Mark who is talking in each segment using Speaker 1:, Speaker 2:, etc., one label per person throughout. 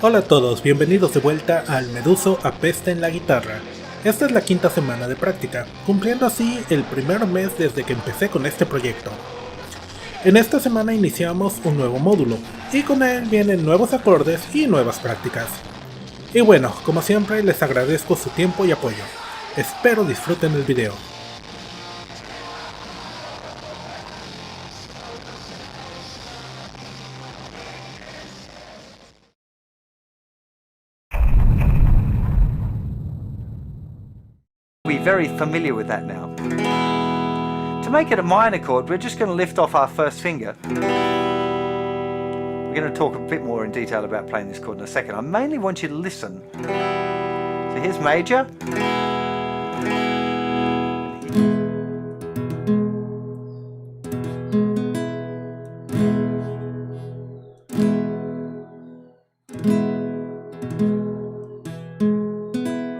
Speaker 1: Hola a todos, bienvenidos de vuelta al Meduso Apesta en la guitarra. Esta es la quinta semana de práctica, cumpliendo así el primer mes desde que empecé con este proyecto. En esta semana iniciamos un nuevo módulo, y con él vienen nuevos acordes y nuevas prácticas. Y bueno, como siempre les agradezco su tiempo y apoyo. Espero disfruten el video.
Speaker 2: We're very familiar with that now. To make it a minor chord, we're just going to lift off our first finger. We're going to talk a bit more in detail about playing this chord in a second. I mainly want you to listen. So here's major.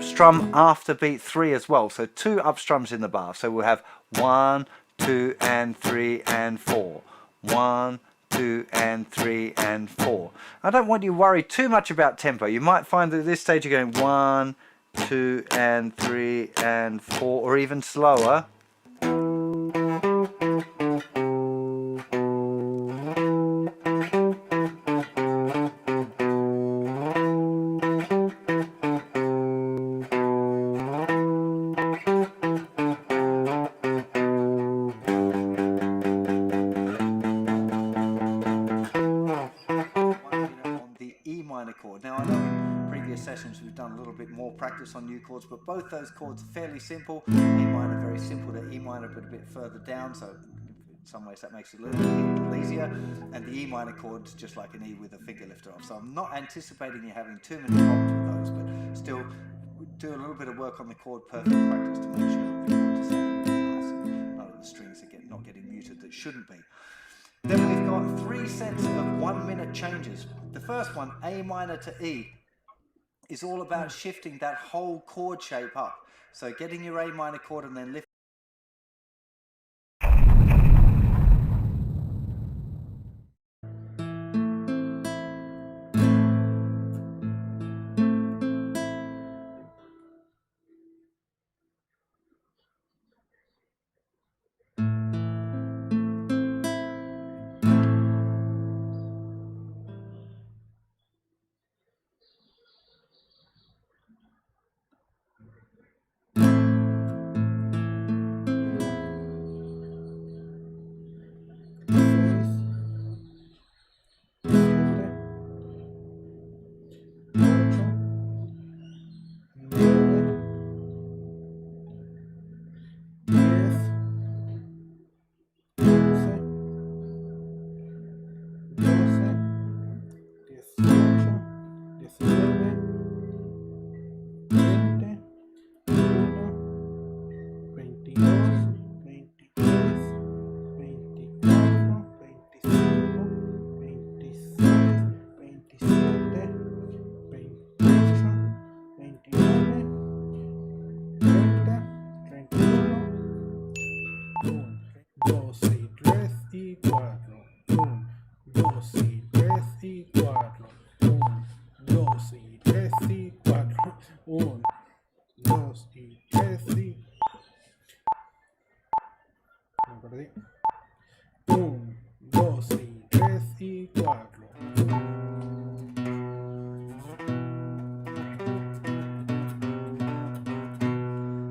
Speaker 2: Strum after beat 3 as well, so 2 up strums in the bar. So we'll have 1, 2 and 3 and 4. 1, 2 and 3 and 4. I don't want you to worry too much about tempo. You might find that at this stage you're going 1, 2 and 3 and 4, or even slower. Now I know in previous sessions we've done a little bit more practice on new chords, but both those chords are fairly simple. E minor very simple to E minor, but a bit further down, so in some ways that makes it a little easier. And the E minor chord's just like an E with a finger lifted off. So I'm not anticipating you having too many problems with those, but still do a little bit of work on the chord perfect practice to make sure that the chord is sounding really nice and none of the strings are not getting muted that shouldn't be. Then we've got 3 sets of 1 minute changes. The first one, A minor to E, is all about shifting that whole chord shape up. So getting your A minor chord and then lifting.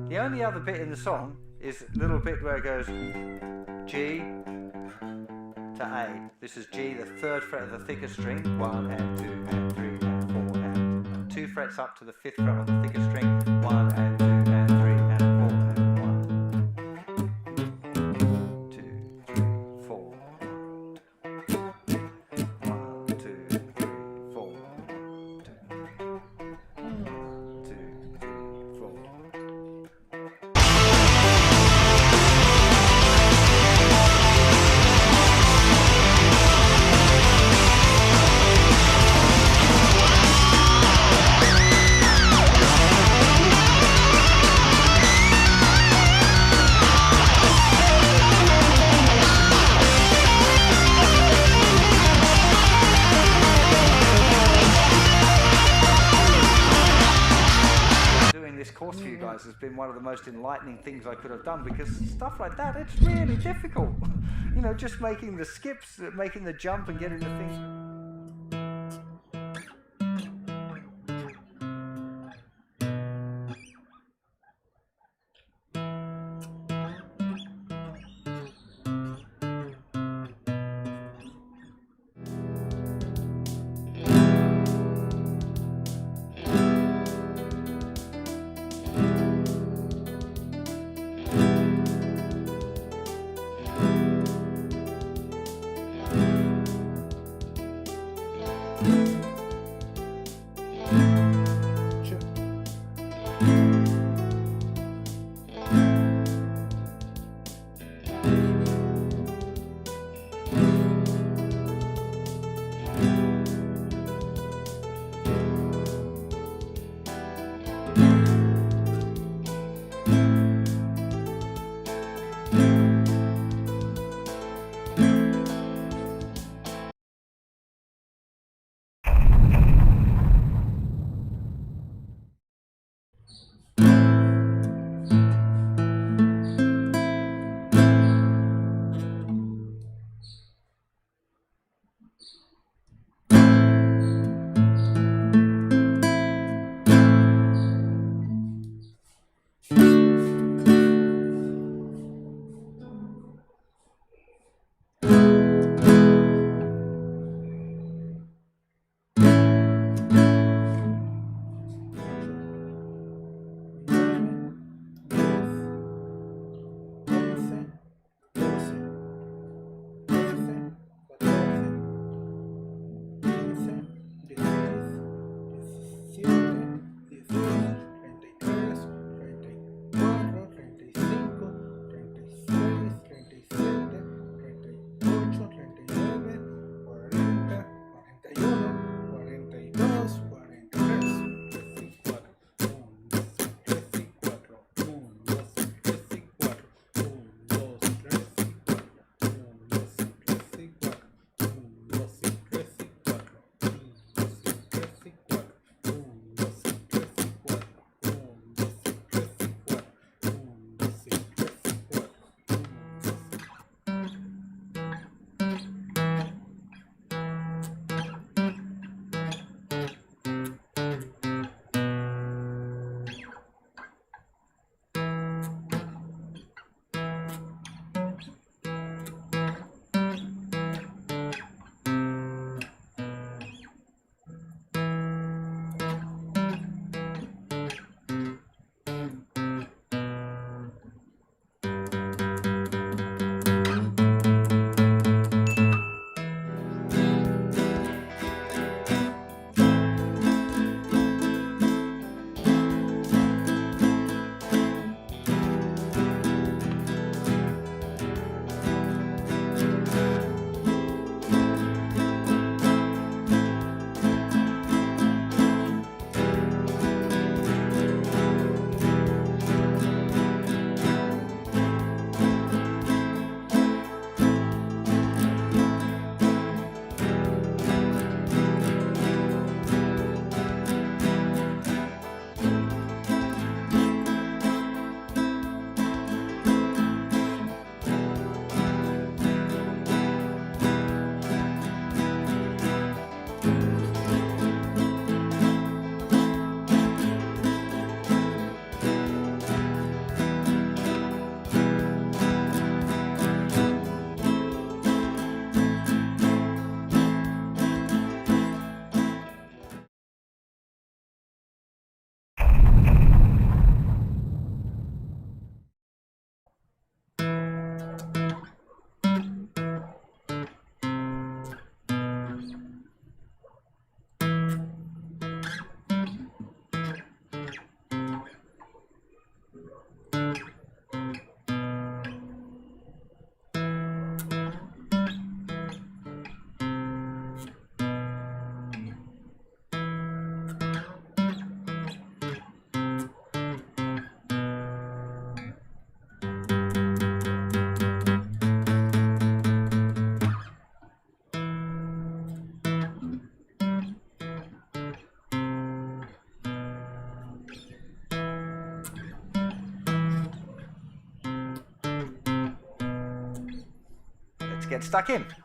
Speaker 2: The only other bit in the song is a little bit where it goes G to A. This is G, the 3rd fret of the thicker string, 1 and 2 and 3 and 4, and 2 frets up to the 5th fret of the thicker string, 1 and 2 and 3 and 4, and 1, 2, 3, 4, 1, 2, 3, 4, 2, 3, 4. realize has been one of the most enlightening things I could have done, because stuff like that, it's really difficult. You know, just making the skips, making the jump and getting the thing. get stuck in.